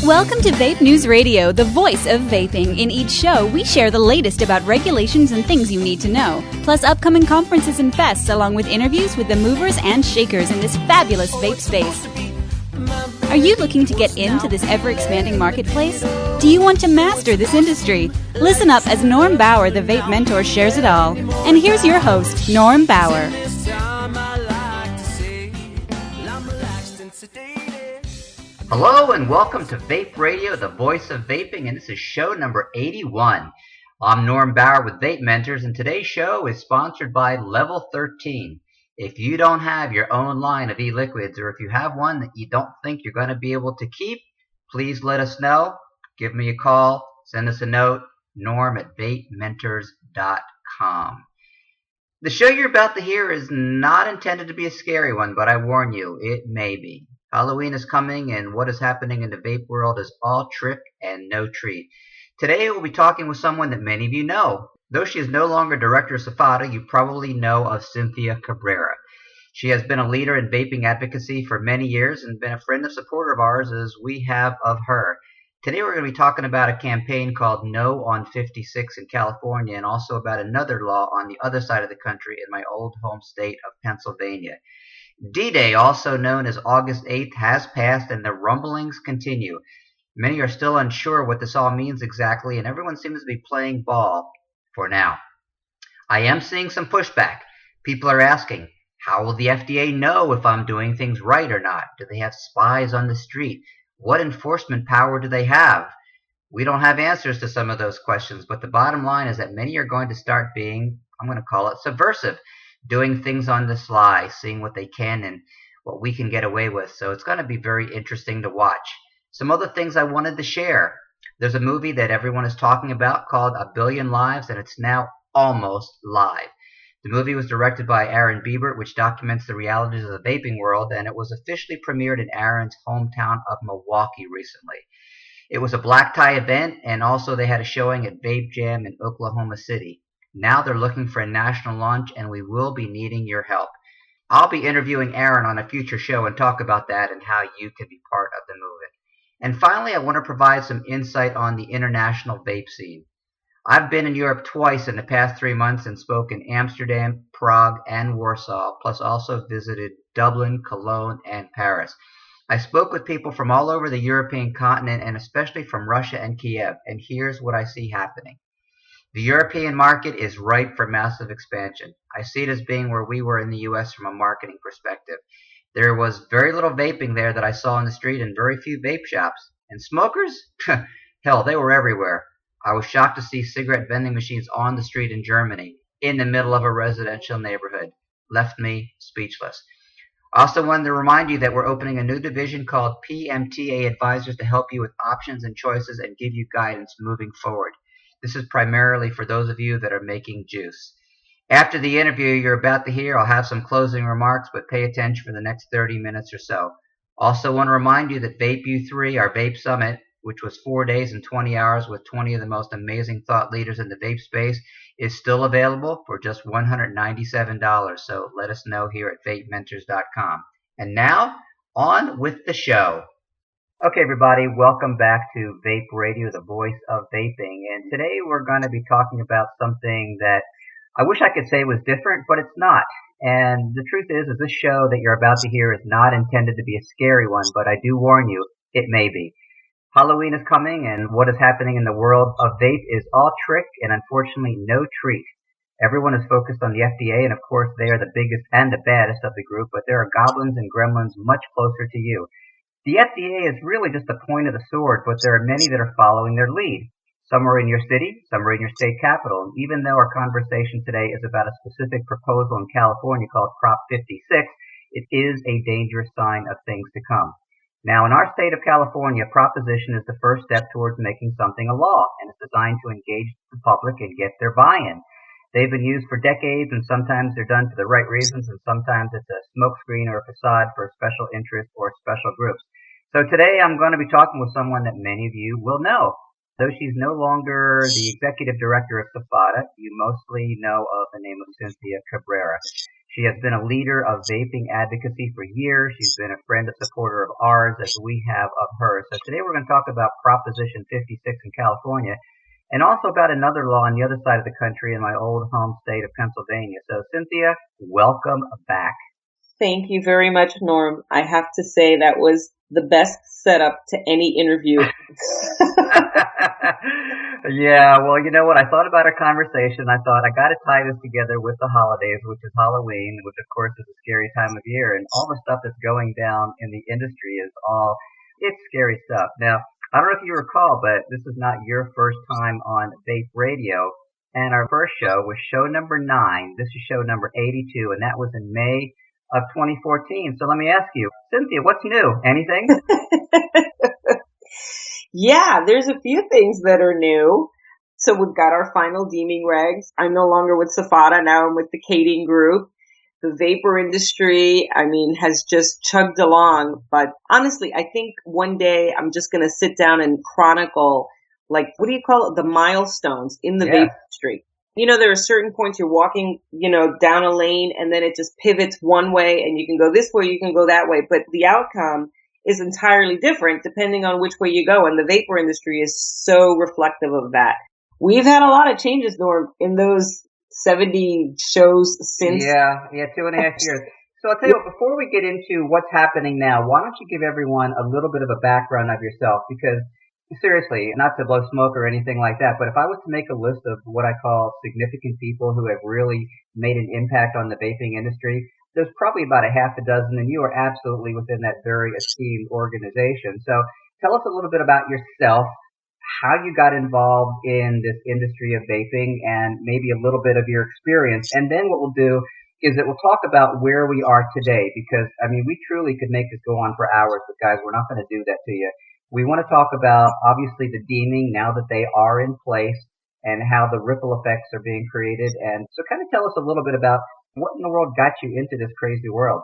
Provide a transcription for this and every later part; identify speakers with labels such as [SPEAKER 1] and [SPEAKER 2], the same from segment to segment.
[SPEAKER 1] Welcome to Vape News Radio, the voice of vaping. In each show, we share the latest about regulations and things you need to know, plus upcoming conferences and fests, along with interviews with the movers and shakers in this fabulous vape space. Are you looking to get into this ever-expanding marketplace? Do you want to master this industry? Listen up as Norm Bauer, the vape mentor, shares it all. And here's your host, Norm Bauer.
[SPEAKER 2] Hello and welcome to Vape Radio, the voice of vaping, and this is show number 81. I'm Norm Bauer with Vape Mentors, and today's show is sponsored by Level 13. If you don't have your own line of e-liquids, or if you have one that you don't think you're going to be able to keep, please let us know. Give me a call, send us a note, norm@vapementors.com. The show you're about to hear is not intended to be a scary one, but I warn you, it may be. Halloween is coming, and what is happening in the vape world is all trick and no treat. Today we'll be talking with someone that many of you know. Though she is no longer director of SFATA, you probably know of Cynthia Cabrera. She has been a leader in vaping advocacy for many years and been a friend and supporter of ours as we have of her. Today we're going to be talking about a campaign called No on 56 in California, and also about another law on the other side of the country in my old home state of Pennsylvania. D-Day, also known as August 8th, has passed and the rumblings continue. Many are still unsure what this all means exactly, and everyone seems to be playing ball for now. I am seeing some pushback. People are asking, how will the FDA know if I'm doing things right or not? Do they have spies on the street? What enforcement power do they have? We don't have answers to some of those questions, but the bottom line is that many are going to start being, I'm going to call it subversive, doing things on the sly, seeing what they can and what we can get away with. So it's going to be very interesting to watch. Some other things I wanted to share. There's a movie that everyone is talking about called A Billion Lives, and it's now almost live. The movie was directed by Aaron Biebert, which documents the realities of the vaping world, and it was officially premiered in Aaron's hometown of Milwaukee recently. It was a black tie event, and also they had a showing at Vape Jam in Oklahoma City. Now they're looking for a national launch, and we will be needing your help. I'll be interviewing Aaron on a future show and talk about that and how you can be part of the movement. And finally, I want to provide some insight on the international vape scene. I've been in Europe twice in the past 3 months and spoke in Amsterdam, Prague, and Warsaw, plus also visited Dublin, Cologne, and Paris. I spoke with people from all over the European continent and especially from Russia and Kiev, and here's what I see happening. The European market is ripe for massive expansion. I see it as being where we were in the U.S. from a marketing perspective. There was very little vaping there that I saw in the street and very few vape shops. And smokers? Hell, they were everywhere. I was shocked to see cigarette vending machines on the street in Germany, in the middle of a residential neighborhood. Left me speechless. I also wanted to remind you that we're opening a new division called PMTA Advisors to help you with options and choices and give you guidance moving forward. This is primarily for those of you that are making juice. After the interview you're about to hear, I'll have some closing remarks, but pay attention for the next 30 minutes or so. Also want to remind you that Vape U3, our Vape Summit, which was 4 days and 20 hours with 20 of the most amazing thought leaders in the vape space, is still available for just $197. So let us know here at vapementors.com. And now, on with the show. Okay, everybody, welcome back to Vape Radio, the voice of vaping. And today we're going to be talking about something that I wish I could say was different, but it's not. And the truth is this show that you're about to hear is not intended to be a scary one, but I do warn you, it may be. Halloween is coming, and what is happening in the world of vape is all trick and unfortunately no treat. Everyone is focused on the FDA, and of course they are the biggest and the baddest of the group, but there are goblins and gremlins much closer to you. The FDA is really just the point of the sword, but there are many that are following their lead. Some are in your city, some are in your state capital, and even though our conversation today is about a specific proposal in California called Prop 56, it is a dangerous sign of things to come. Now, in our state of California, proposition is the first step towards making something a law, and it's designed to engage the public and get their buy-in. They've been used for decades, and sometimes they're done for the right reasons, and sometimes it's a smokescreen or a facade for a special interest or special groups. So today I'm going to be talking with someone that many of you will know. Though she's no longer the Executive Director of SFATA, you mostly know of the name of Cynthia Cabrera. She has been a leader of vaping advocacy for years. She's been a friend and supporter of ours as we have of hers. So today we're going to talk about Proposition 56 in California and also about another law on the other side of the country in my old home state of Pennsylvania. So Cynthia, welcome back.
[SPEAKER 3] Thank you very much, Norm. I have to say that was the best setup to any interview.
[SPEAKER 2] Yeah, well, you know what? I thought about our conversation. I thought I got to tie this together with the holidays, which is Halloween, which of course is a scary time of year, and all the stuff that's going down in the industry it's scary stuff. Now, I don't know if you recall, but this is not your first time on Vape Radio, and our first show was show number 9. This is show number 82, and that was in May of 2014. So let me ask you, Cynthia, what's new? Anything?
[SPEAKER 3] Yeah, there's a few things that are new. So we've got our final deeming regs. I'm no longer with SFATA. Now I'm with the Kading Group. The vapor industry, has just chugged along. But honestly, I think one day I'm just going to sit down and chronicle, what do you call it? The milestones in the vape industry. There are certain points you're walking, down a lane and then it just pivots one way and you can go this way, you can go that way. But the outcome is entirely different depending on which way you go. And the vapor industry is so reflective of that. We've had a lot of changes, Norm, in those 70 shows since.
[SPEAKER 2] Yeah, 2.5 years. So I'll tell you what, before we get into what's happening now, why don't you give everyone a little bit of a background of yourself? Because seriously, not to blow smoke or anything like that, but if I was to make a list of what I call significant people who have really made an impact on the vaping industry, there's probably about a half a dozen, and you are absolutely within that very esteemed organization. So tell us a little bit about yourself, how you got involved in this industry of vaping, and maybe a little bit of your experience. And then what we'll do is that we'll talk about where we are today, because, we truly could make this go on for hours, but guys, we're not going to do that to you. We want to talk about, obviously, the deeming now that they are in place and how the ripple effects are being created. And so kind of tell us a little bit about what in the world got you into this crazy world?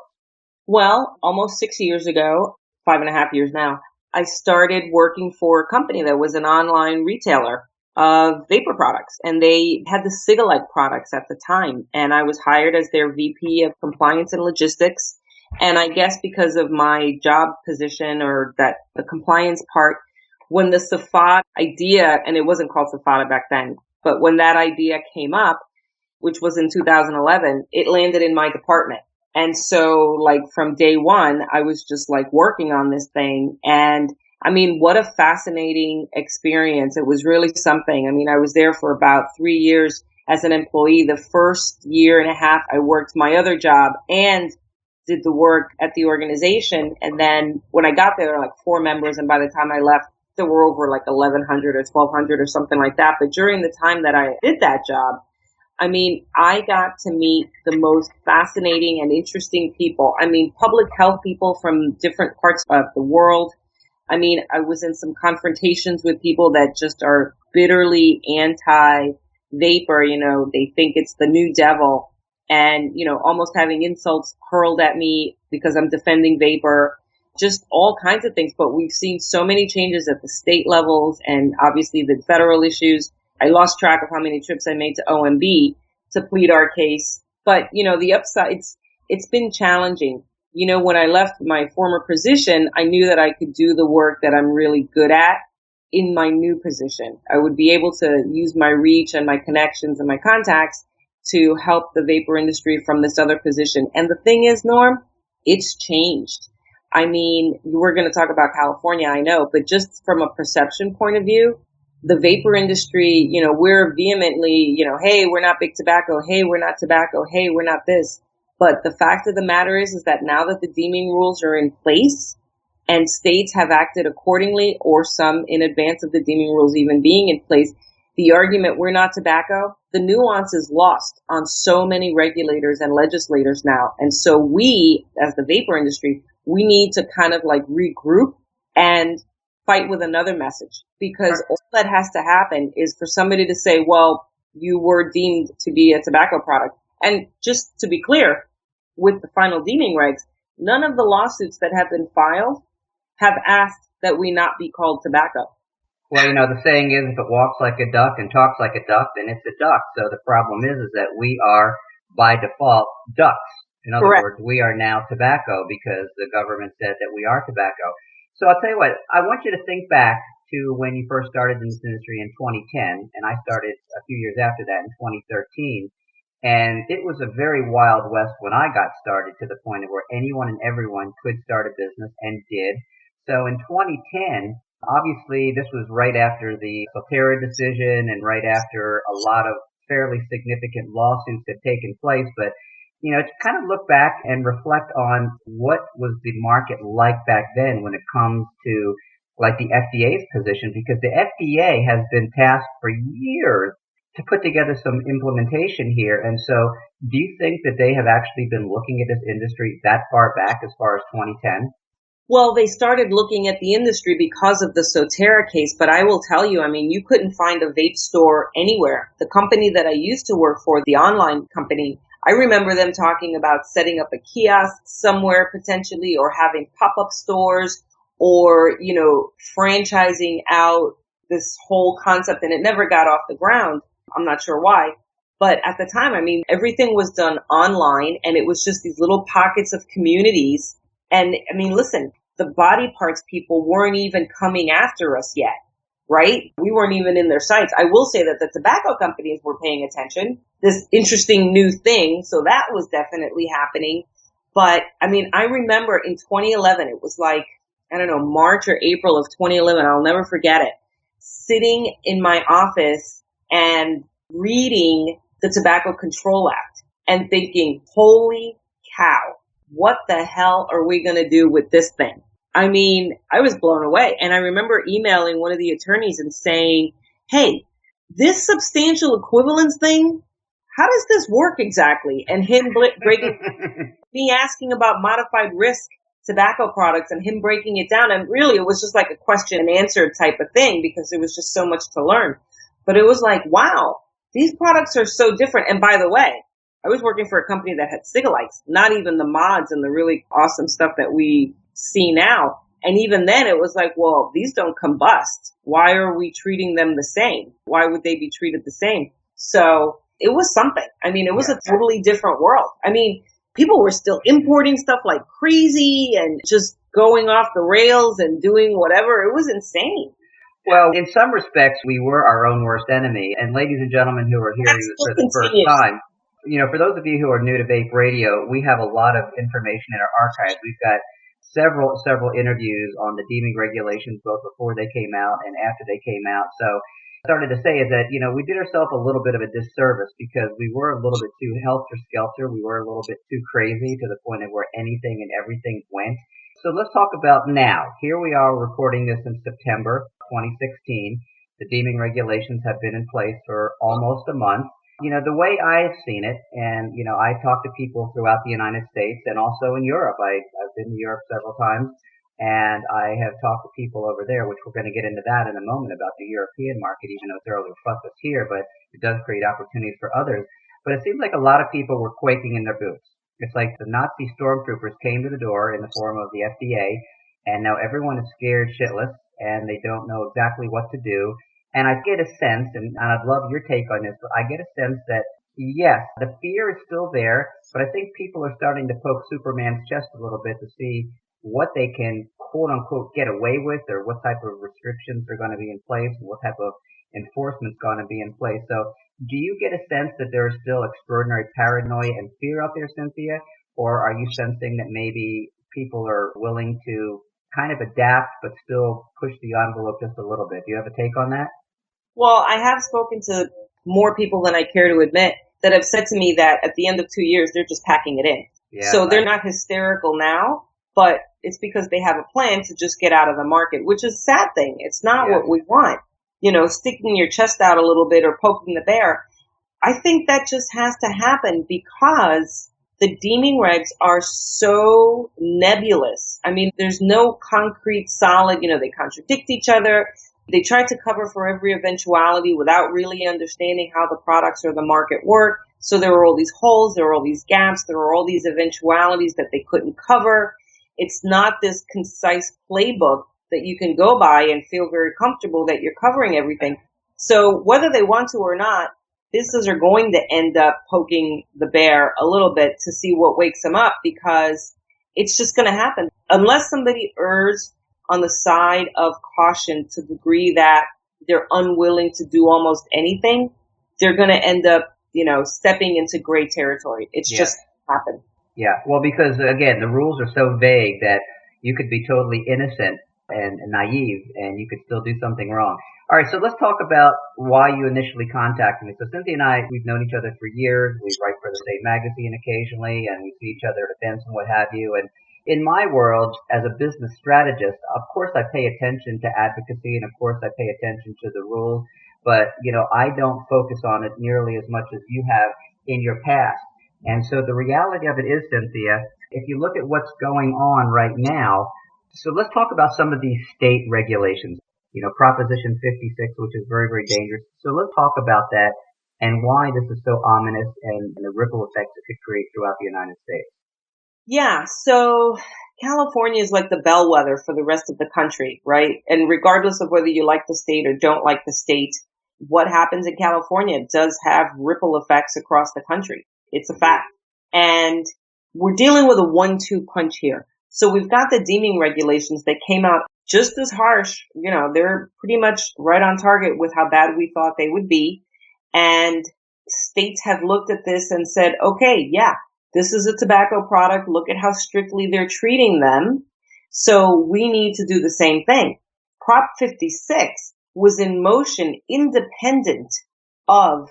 [SPEAKER 3] Well, almost 6 years ago, 5.5 years now, I started working for a company that was an online retailer of vapor products. And they had the Cigalite products at the time. And I was hired as their VP of compliance and logistics. And I guess because of my job position or that the compliance part, when the SFAT idea, and it wasn't called SFATA back then, but when that idea came up, which was in 2011, it landed in my department. And so from day one, I was just working on this thing. And what a fascinating experience. It was really something. I was there for about 3 years as an employee. The first year and a half, I worked my other job and did the work at the organization. And then when I got there were 4 members. And by the time I left, there were over 1,100 or 1,200 or something like that. But during the time that I did that job, I got to meet the most fascinating and interesting people. Public health people from different parts of the world. I was in some confrontations with people that just are bitterly anti-vapor. They think it's the new devil and, almost having insults hurled at me because I'm defending vapor, just all kinds of things. But we've seen so many changes at the state levels and obviously the federal issues. I lost track of how many trips I made to OMB to plead our case. But, the upside, it's been challenging. When I left my former position, I knew that I could do the work that I'm really good at in my new position. I would be able to use my reach and my connections and my contacts to help the vapor industry from this other position. And the thing is, Norm, it's changed. We're going to talk about California, I know, but just from a perception point of view, the vapor industry, we're vehemently, hey, we're not big tobacco. Hey, we're not tobacco. Hey, we're not this. But the fact of the matter is that now that the deeming rules are in place and states have acted accordingly, or some in advance of the deeming rules even being in place, the argument we're not tobacco, the nuance is lost on so many regulators and legislators now. And so we, as the vapor industry, we need to kind of regroup and fight with another message, because all that has to happen is for somebody to say, well, you were deemed to be a tobacco product. And just to be clear, with the final deeming regs, none of the lawsuits that have been filed have asked that we not be called tobacco.
[SPEAKER 2] Well, the saying is, if it walks like a duck and talks like a duck, then it's a duck. So the problem is that we are by default ducks. In other
[SPEAKER 3] Correct.
[SPEAKER 2] words, we are now tobacco because the government said that we are tobacco. So I'll tell you what, I want you to think back to when you first started in this industry in 2010, and I started a few years after that in 2013. And it was a very wild west when I got started, to the point of where anyone and everyone could start a business and did. So in 2010, obviously this was right after the tare decision and right after a lot of fairly significant lawsuits had taken place. But, to kind of look back and reflect on what was the market like back then when it comes to like the FDA's position, because the FDA has been tasked for years to put together some implementation here. And so do you think that they have actually been looking at this industry that far back, as far as 2010?
[SPEAKER 3] Well, they started looking at the industry because of the SFATANational case, but I will tell you, you couldn't find a vape store anywhere. The company that I used to work for, the online company, I remember them talking about setting up a kiosk somewhere potentially, or having pop-up stores, or, franchising out this whole concept, and it never got off the ground. I'm not sure why. But at the time, everything was done online, and it was just these little pockets of communities. And listen, the body parts people weren't even coming after us yet, right? We weren't even in their sights. I will say that the tobacco companies were paying attention, this interesting new thing. So that was definitely happening. But I remember in 2011, it was like, I don't know, March or April of 2011. I'll never forget it. Sitting in my office and reading the Tobacco Control Act and thinking, holy cow, what the hell are we going to do with this thing? I was blown away. And I remember emailing one of the attorneys and saying, hey, this substantial equivalence thing, how does this work exactly? And him breaking, me asking about modified risk tobacco products and him breaking it down. And really, it was just like a question and answer type of thing, because there was just so much to learn. But it was like, wow, these products are so different. And by the way, I was working for a company that had cigalikes, not even the mods and the really awesome stuff that we see now. And even then it was like, well, these don't combust. Why are we treating them the same? Why would they be treated the same? So it was something. It was a totally different world. People were still importing stuff like crazy and just going off the rails and doing whatever. It was insane.
[SPEAKER 2] Well, in some respects, we were our own worst enemy. And ladies and gentlemen who are hearing this for the first time, for those of you who are new to Vape Radio, we have a lot of information in our archives. We've got several interviews on the deeming regulations, both before they came out and after they came out. So I started to say is that, we did ourselves a little bit of a disservice because we were a little bit too helter-skelter. We were a little bit too crazy to the point of where anything and everything went. So let's talk about now. Here we are recording this in September 2016. The deeming regulations have been in place for almost a month. The way I've seen it, and, I talk to people throughout the United States and also in Europe. I've been to Europe several times, and I have talked to people over there, which we're going to get into that in a moment about the European market, even though it's early for us here, but it does create opportunities for others. But it seems like a lot of people were quaking in their boots. It's like the Nazi stormtroopers came to the door in the form of the FDA, and now everyone is scared shitless, and they don't know exactly what to do. And I get a sense, and I'd love your take on this, but I get a sense that, yes, the fear is still there, but I think people are starting to poke Superman's chest a little bit to see what they can, quote unquote, get away with, or what type of restrictions are going to be in place, and what type of enforcement is going to be in place. So do you get a sense that there is still extraordinary paranoia and fear out there, Cynthia? Or are you sensing that maybe people are willing to kind of adapt but still push the envelope just a little bit? Do you have a take on that?
[SPEAKER 3] Well, I have spoken to more people than I care to admit that have said to me that at the end of 2 years, they're just packing it in. Yeah, so they're not hysterical now, but it's because they have a plan to just get out of the market, which is a sad thing. It's not what we want. Sticking your chest out a little bit or poking the bear. I think that just has to happen because the deeming regs are so nebulous. There's no concrete, solid, they contradict each other. They try to cover for every eventuality without really understanding how the products or the market work. So there were all these holes, there were all these gaps, there were all these eventualities that they couldn't cover. It's not this concise playbook that you can go by and feel very comfortable that you're covering everything. So whether they want to or not, businesses are going to end up poking the bear a little bit to see what wakes them up, because it's just going to happen. Unless somebody errs on the side of caution to the degree that they're unwilling to do almost anything, they're going to end up, stepping into gray territory. It's just happened.
[SPEAKER 2] Yeah. Well, because again, the rules are so vague that you could be totally innocent and naive and you could still do something wrong. All right. So let's talk about why you initially contacted me. So Cynthia and I, we've known each other for years. We write for the same magazine occasionally and we see each other at events and what have you. And in my world, as a business strategist, of course I pay attention to advocacy and of course I pay attention to the rules, but I don't focus on it nearly as much as you have in your past. And so the reality of it is, Cynthia, if you look at what's going on right now, so let's talk about some of these state regulations, Proposition 56, which is very, very dangerous. So let's talk about that and why this is so ominous and the ripple effects it could create throughout the United States.
[SPEAKER 3] Yeah, so California is like the bellwether for the rest of the country, right? And regardless of whether you like the state or don't like the state, what happens in California does have ripple effects across the country. It's a fact. And we're dealing with a 1-2 punch here. So we've got the deeming regulations that came out just as harsh. They're pretty much right on target with how bad we thought they would be. And states have looked at this and said, okay, yeah, this is a tobacco product. Look at how strictly they're treating them. So we need to do the same thing. Prop 56 was in motion independent of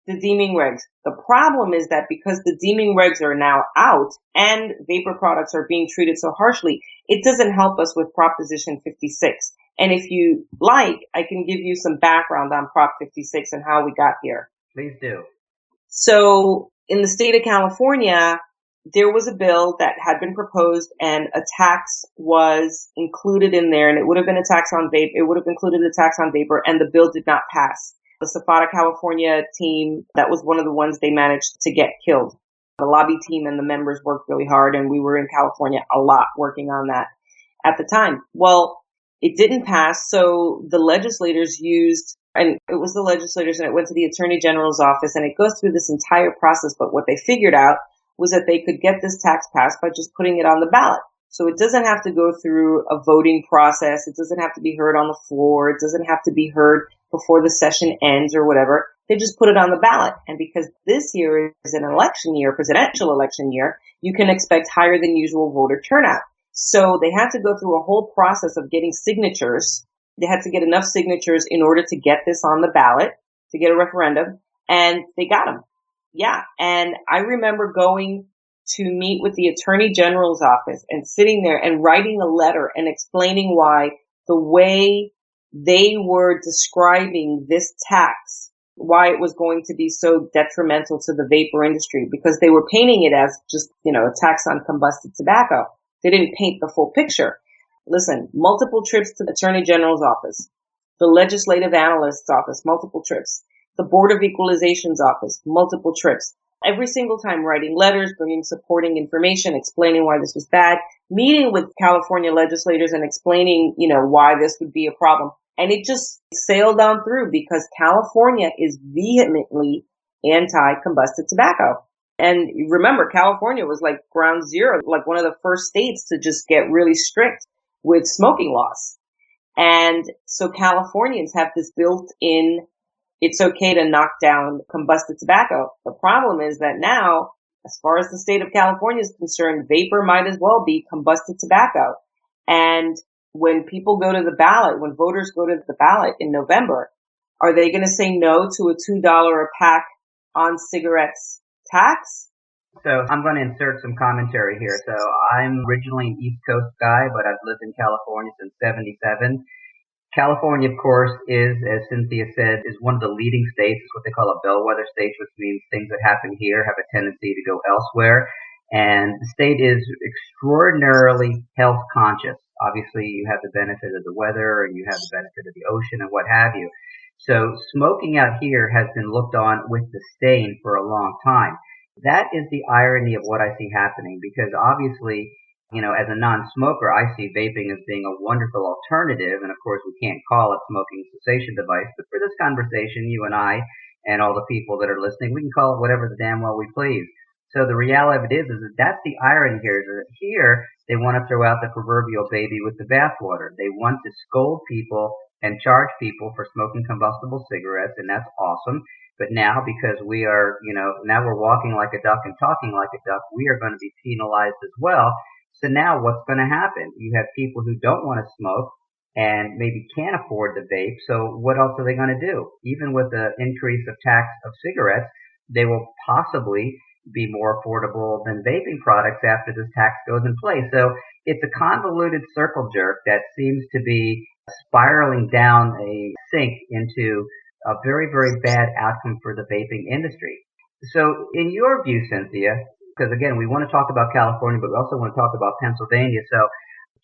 [SPEAKER 3] the deeming regs. The problem is that because the deeming regs are now out and vapor products are being treated so harshly, it doesn't help us with Proposition 56. And if you like, I can give you some background on Prop 56 and how we got here.
[SPEAKER 2] Please do.
[SPEAKER 3] So in the state of California, there was a bill that had been proposed and a tax was included in there, and it would have been a tax on vape. It would have included a tax on vapor, and the bill did not pass. The SFATANational team, that was one of the ones they managed to get killed. The lobby team and the members worked really hard, and we were in California a lot working on that at the time. Well, it didn't pass, so the legislators used, and it was the legislators, and it went to the Attorney General's office, and it goes through this entire process, but what they figured out was that they could get this tax passed by just putting it on the ballot. So it doesn't have to go through a voting process. It doesn't have to be heard on the floor. It doesn't have to be heard before the session ends or whatever. They just put it on the ballot. And because this year is an election year, presidential election year, you can expect higher than usual voter turnout. So they had to go through a whole process of getting signatures. They had to get enough signatures in order to get this on the ballot, to get a referendum, and they got them. Yeah. And I remember going to meet with the Attorney General's office and sitting there and writing a letter and explaining why the way they were describing this tax, why it was going to be so detrimental to the vapor industry, because they were painting it as just, a tax on combusted tobacco. They didn't paint the full picture. Listen, multiple trips to the Attorney General's office, the Legislative Analyst's office, multiple trips, the Board of Equalization's office, multiple trips. Every single time writing letters, bringing supporting information, explaining why this was bad, meeting with California legislators and explaining, why this would be a problem. And it just sailed on through because California is vehemently anti-combusted tobacco. And remember, California was like ground zero, like one of the first states to just get really strict with smoking laws. And so Californians have this built-in, it's okay to knock down combusted tobacco. The problem is that now, as far as the state of California is concerned, vapor might as well be combusted tobacco. And when people go to the ballot, when voters go to the ballot in November, are they going to say no to a $2 a pack on cigarettes tax?
[SPEAKER 2] So I'm going to insert some commentary here. So I'm originally an East Coast guy, but I've lived in California since '77. California, of course, is, as Cynthia said, is one of the leading states. It's what they call a bellwether state, which means things that happen here have a tendency to go elsewhere. And the state is extraordinarily health conscious. Obviously, you have the benefit of the weather and you have the benefit of the ocean and what have you. So smoking out here has been looked on with disdain for a long time. That is the irony of what I see happening, because obviously, as a non-smoker, I see vaping as being a wonderful alternative. And of course, we can't call it smoking cessation device. But for this conversation, you and I and all the people that are listening. We can call it whatever the damn well we please. So the reality of it is that that's the irony here. Is that here they want to throw out the proverbial baby with the bathwater. They want to scold people and charge people for smoking combustible cigarettes, and that's awesome. But now, because we are, now we're walking like a duck and talking like a duck, we are going to be penalized as well. So now what's going to happen? You have people who don't want to smoke and maybe can't afford the vape. So what else are they going to do? Even with the increase of tax of cigarettes, they will possibly be more affordable than vaping products after this tax goes in place. So it's a convoluted circle jerk that seems to be spiraling down a sink into a very, very bad outcome for the vaping industry. So in your view, Cynthia, because again, we want to talk about California, but we also want to talk about Pennsylvania. So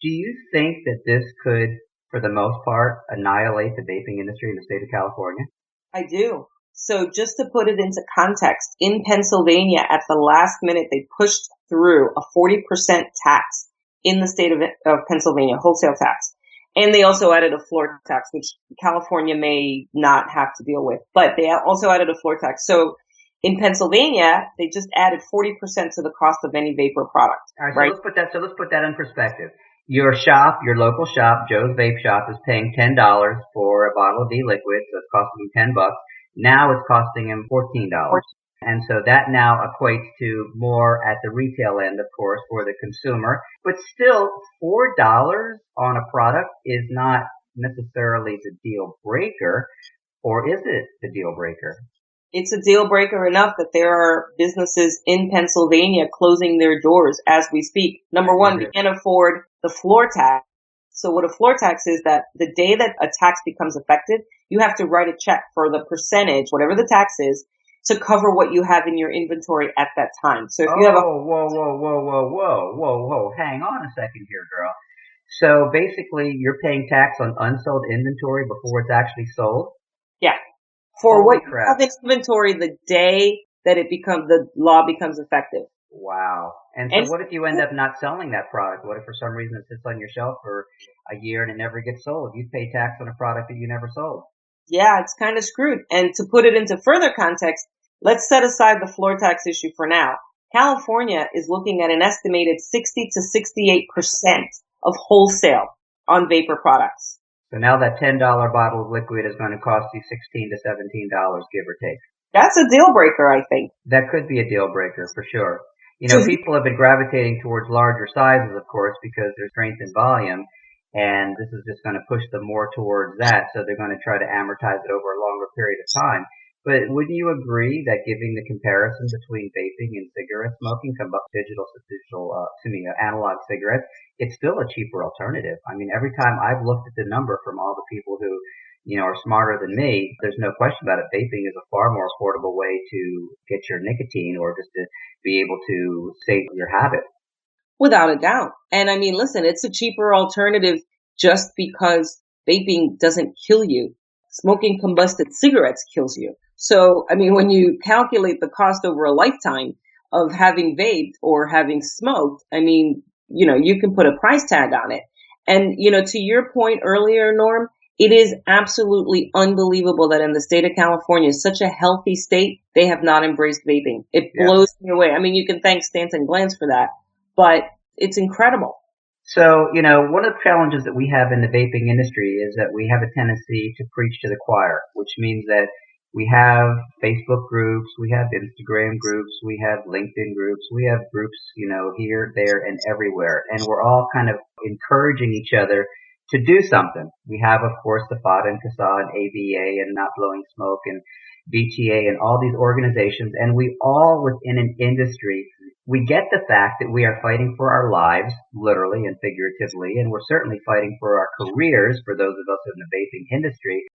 [SPEAKER 2] do you think that this could, for the most part, annihilate the vaping industry in the state of California?
[SPEAKER 3] I do. So just to put it into context, in Pennsylvania, at the last minute, they pushed through a 40% tax in the state of Pennsylvania, wholesale tax. And they also added a floor tax, which California may not have to deal with. But they also added a floor tax. So in Pennsylvania, they just added 40% to the cost of any vapor product.
[SPEAKER 2] All right, so let's put that in perspective. Your local shop, Joe's Vape Shop, is paying $10 for a bottle of D-Liquid, so it's costing him $10. Now it's costing him $14. And so that now equates to more at the retail end, of course, for the consumer. But still, $4 on a product is not necessarily the deal breaker, or is it the deal breaker?
[SPEAKER 3] It's a deal breaker enough that there are businesses in Pennsylvania closing their doors as we speak. Number one, they can't afford the floor tax. So what a floor tax is, that the day that a tax becomes effective, you have to write a check for the percentage, whatever the tax is, to cover what you have in your inventory at that time. So if you have
[SPEAKER 2] whoa, hang on a second here, girl. So basically, you're paying tax on unsold inventory before it's actually sold?
[SPEAKER 3] Yeah. For what you have in inventory the day that the law becomes effective.
[SPEAKER 2] Wow. And so what if you end up not selling that product? What if for some reason it sits on your shelf for a year and it never gets sold? You pay tax on a product that you never sold.
[SPEAKER 3] Yeah, it's kind of screwed. And to put it into further context, let's set aside the floor tax issue for now. California is looking at an estimated 60 to 68% of wholesale on vapor products.
[SPEAKER 2] So now that $10 bottle of liquid is going to cost you $16 to $17, give or take.
[SPEAKER 3] That's a deal breaker, I think.
[SPEAKER 2] That could be a deal breaker for sure. People have been gravitating towards larger sizes, of course, because there's strength in volume, and this is just going to push them more towards that, so they're going to try to amortize it over a longer period of time. But wouldn't you agree that giving the comparison between vaping and cigarette smoking, analog cigarettes, it's still a cheaper alternative? I mean, every time I've looked at the number from all the people who are smarter than me, there's no question about it. Vaping is a far more affordable way to get your nicotine, or just to be able to save your habit.
[SPEAKER 3] Without a doubt. And I mean, listen, it's a cheaper alternative just because vaping doesn't kill you. Smoking combusted cigarettes kills you. So, I mean, when you calculate the cost over a lifetime of having vaped or having smoked, I mean, you can put a price tag on it. And, to your point earlier, Norm, it is absolutely unbelievable that in the state of California, such a healthy state, they have not embraced vaping. It blows me away. I mean, you can thank Stanton Glantz for that, but it's incredible.
[SPEAKER 2] So, one of the challenges that we have in the vaping industry is that we have a tendency to preach to the choir, which means that we have Facebook groups, we have Instagram groups, we have LinkedIn groups, we have groups, here, there, and everywhere. And we're all kind of encouraging each other to do something. We have, of course, the FATA and CASA and ABA and Not Blowing Smoke and VTA and all these organizations, and we all within an industry, we get the fact that we are fighting for our lives, literally and figuratively, and we're certainly fighting for our careers for those of us in the vaping industry.